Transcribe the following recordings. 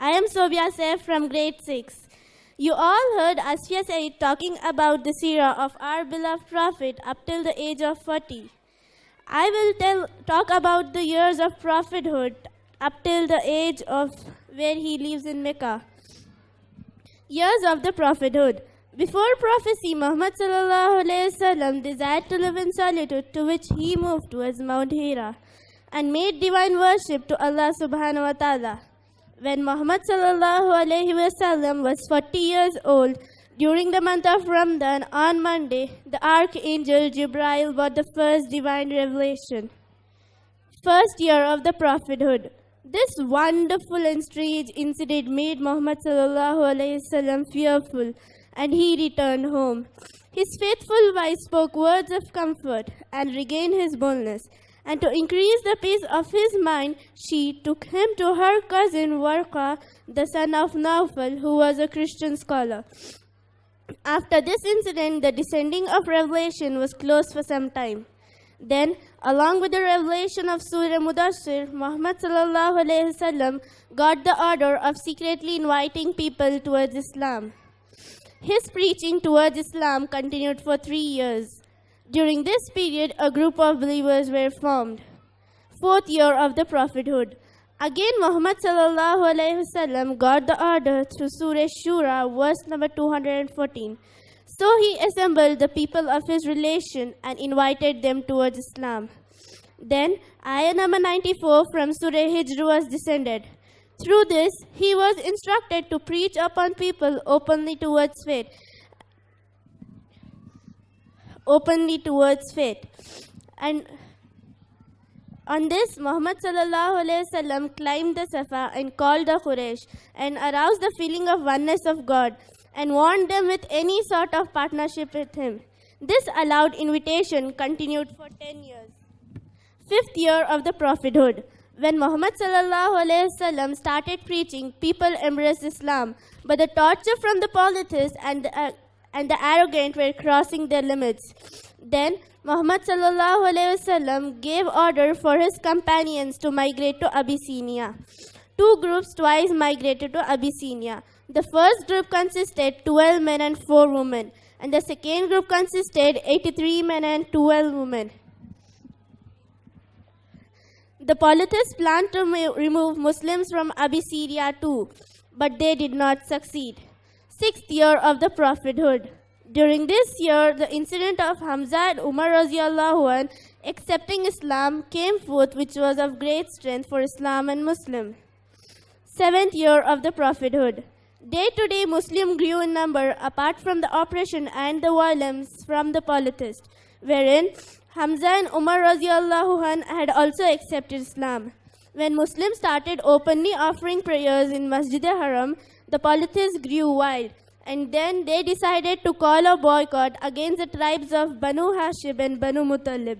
I am Sobia Saif from grade 6. You all heard Asfiya Said talking about the seerah of our beloved Prophet up till the age of 40. I will talk about the years of prophethood up till the age of where he lives in Mecca. Years of the prophethood. Before prophecy, Muhammad sallallahu alaihi wasallam desired to live in solitude, to which he moved towards Mount Hira and made divine worship to Allah subhanahu wa ta'ala. When Muhammad sallallahu alaihi wasallam was 40 years old, during the month of Ramadan, on Monday, the archangel Jibreel brought the first divine revelation. First year of the prophethood. This wonderful and strange incident made Muhammad sallallahu alaihi wasallam fearful, and he returned home. His faithful wife spoke words of comfort and regained his boldness. And to increase the peace of his mind, she took him to her cousin Warqa, the son of Nawfal, who was a Christian scholar. After this incident, the descending of revelation was closed for some time. Then, along with the revelation of Surah Mudassir, Muhammad sallallahu alaihi wasallam got the order of secretly inviting people towards Islam. His preaching towards Islam continued for 3 years. During this period, a group of believers were formed. Fourth year of the prophethood. Again, Muhammad sallallahu alaihi wasallam got the order through Surah Shura, verse number 214. So he assembled the people of his relation and invited them towards Islam. Then, ayah number 94 from Surah Hijr was descended. Through this, he was instructed to preach upon people openly towards faith. And on this, Muhammad sallallahu alaihi wasallam climbed the Safa and called the Quraysh and aroused the feeling of oneness of God and warned them with any sort of partnership with him. This allowed invitation continued for 10 years. Fifth year of the prophethood. When Muhammad sallallahu alaihi wasallam started preaching, people embraced Islam, but the torture from the polytheists and the arrogant were crossing their limits. Then Muhammad sallallahu alaihi wasallam gave order for his companions to migrate to Abyssinia. 2 groups twice migrated to Abyssinia. The first group consisted 12 men and 4 women, and the second group consisted 83 men and 12 women. The polytheists planned to remove Muslims from Abyssinia too, but they did not succeed. Sixth year of the prophethood. During this year, the incident of Hamza and Umar radiallahu anh accepting Islam came forth, which was of great strength for Islam and Muslim. Seventh year of the prophethood. Day to day, Muslim grew in number apart from the oppression and the violence from the polytheists, wherein Hamza and Umar radiallahu anh had also accepted Islam. When Muslims started openly offering prayers in Masjid al-Haram, the polytheists grew wild, and then they decided to call a boycott against the tribes of Banu Hashim and Banu Muttalib.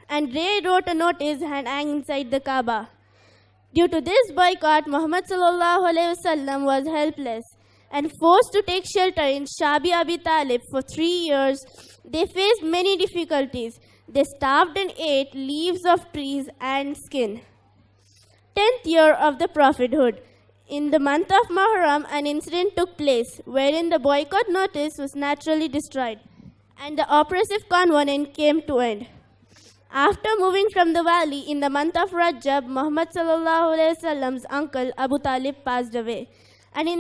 And they wrote a notice and hung inside the Kaaba. Due to this boycott, Muhammad sallallahu alaihi wasallam was helpless and forced to take shelter in Shabi Abi Talib for 3 years. They faced many difficulties. They starved and ate leaves of trees and skin. 10th year of the prophethood. In the month of Muharram, an incident took place wherein the boycott notice was naturally destroyed and the oppressive covenant came to end. After moving from the valley in the month of Rajab, Muhammad sallallahu alaihi wasallam's uncle Abu Talib passed away. And in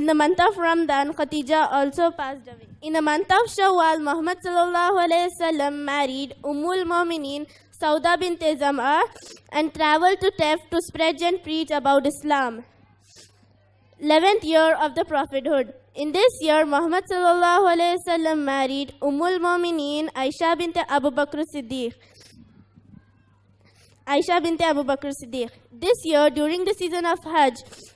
the month of Ramadan, Khatija also passed away. In the month of Shawwal, Muhammad sallallahu alaihi wasallam married Ummul Mu'minin Sauda bint Zam'a and traveled to Taif to spread and preach about Islam. 11th year of the prophethood. In this year, Muhammad sallallahu alaihi wasallam married Ummul Mu'minin Aisha bint Abu Bakr Siddiq. This year, during the season of Hajj,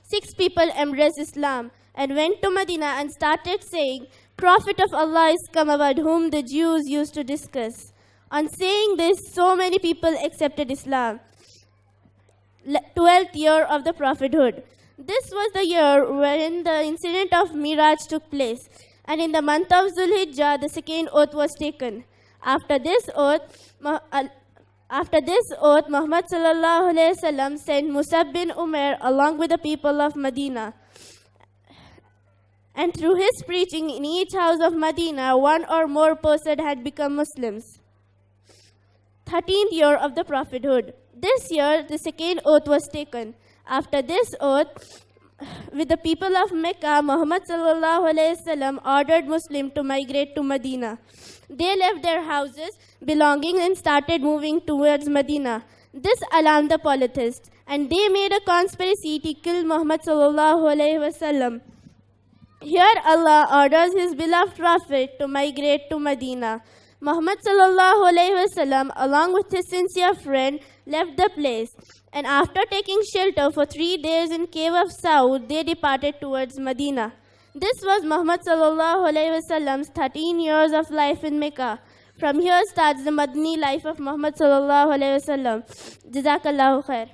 6 people embraced Islam and went to Medina and started saying, "Prophet of Allah is come, about whom the Jews used to discuss." On saying this, so many people accepted Islam. 12th year of the prophethood. This was the year wherein the incident of Miraj took place, and in the month of Zulhijjah, the second oath was taken. After this oath, After this oath, Muhammad sallallahu alaihi wasallam sent Musab bin Umair along with the people of Medina. And through his preaching in each house of Medina, one or more person had become Muslims. 13th year of the prophethood. This year, the second oath was taken. After this oath, with the people of Mecca, Muhammad sallallahu alaihi wasallam ordered Muslims to migrate to Medina. They left their houses, belongings, and started moving towards Medina. This alarmed the polytheists, and they made a conspiracy to kill Muhammad sallallahu alaihi wasallam. Here Allah orders His beloved Prophet to migrate to Medina. Muhammad sallallahu alaihi wasallam, along with his sincere friend, left the place, and after taking shelter for 3 days in cave of Saud, they departed towards Medina. This was Muhammad sallallahu alaihi wasallam's 13 years of life in Mecca. From here starts the Madani life of Muhammad sallallahu alaihi wasallam. Jazakallahu khair.